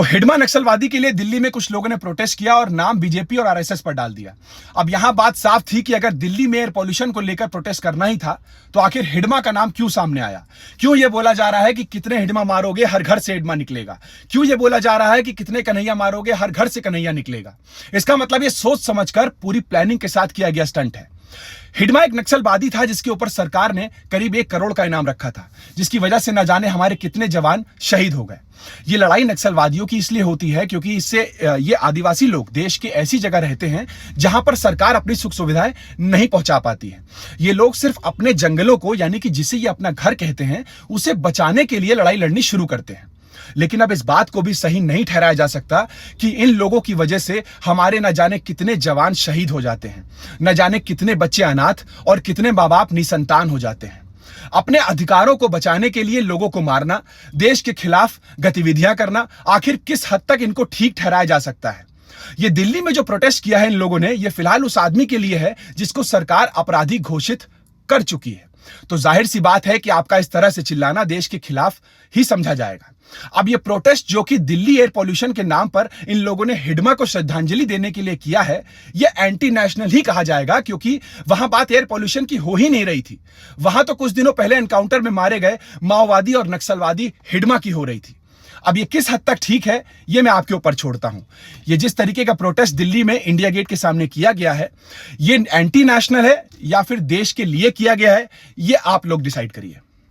तो हिडमा नक्सलवादी के लिए दिल्ली में कुछ लोगों ने प्रोटेस्ट किया और नाम बीजेपी और आरएसएस पर डाल दिया। अब यहां बात साफ थी कि अगर दिल्ली में एयर पॉल्यूशन को लेकर प्रोटेस्ट करना ही था तो आखिर हिडमा का नाम क्यों सामने आया? क्यों यह बोला जा रहा है कि कितने हिडमा मारोगे हर घर से हिडमा निकलेगा? क्यों यह बोला जा रहा है कि कितने कन्हैया मारोगे हर घर से कन्हैया निकलेगा? इसका मतलब यह सोच समझकर पूरी प्लानिंग के साथ किया गया स्टंट है। हिडमा एक नक्सलवादी था जिसके ऊपर सरकार ने करीब 1 करोड़ का इनाम रखा था, जिसकी वजह से न जाने हमारे कितने जवान शहीद हो गए। ये लड़ाई नक्सलवादियों की इसलिए होती है क्योंकि इससे ये आदिवासी लोग देश के ऐसी जगह रहते हैं जहां पर सरकार अपनी सुख सुविधाएं नहीं पहुंचा पाती है। ये लोग सिर्फ अपने जंगलों को, यानी कि जिसे ये अपना घर कहते हैं, उसे बचाने के लिए लड़ाई लड़नी शुरू करते हैं। लेकिन अब इस बात को भी सही नहीं ठहराया जा सकता कि इन लोगों की वजह से हमारे न जाने कितने जवान शहीद हो जाते हैं, न जाने कितने बच्चे अनाथ और कितने माँ बाप निसंतान हो जाते हैं। अपने अधिकारों को बचाने के लिए लोगों को मारना, देश के खिलाफ गतिविधियां करना, आखिर किस हद तक इनको ठीक ठहराया जा सकता है? ये दिल्ली में जो प्रोटेस्ट किया है इन लोगों ने, ये फिलहाल उस आदमी के लिए है जिसको सरकार अपराधी घोषित कर चुकी है। तो जाहिर सी बात है कि आपका इस तरह से चिल्लाना देश के खिलाफ ही समझा जाएगा। अब ये प्रोटेस्ट जो कि दिल्ली एयर पॉल्यूशन के नाम पर इन लोगों ने हिडमा को श्रद्धांजलि देने के लिए किया है, ये एंटी नेशनल ही कहा जाएगा, क्योंकि वहां बात एयर पॉल्यूशन की हो ही नहीं रही थी। वहां तो कुछ दिनों पहले एनकाउंटर में मारे गए माओवादी और नक्सलवादी हिडमा की हो रही थी। अब ये किस हद तक ठीक है, ये मैं आपके ऊपर छोड़ता हूं। ये जिस तरीके का प्रोटेस्ट दिल्ली में इंडिया गेट के सामने किया गया है, ये एंटी नेशनल है या फिर देश के लिए किया गया है, ये आप लोग डिसाइड करिए।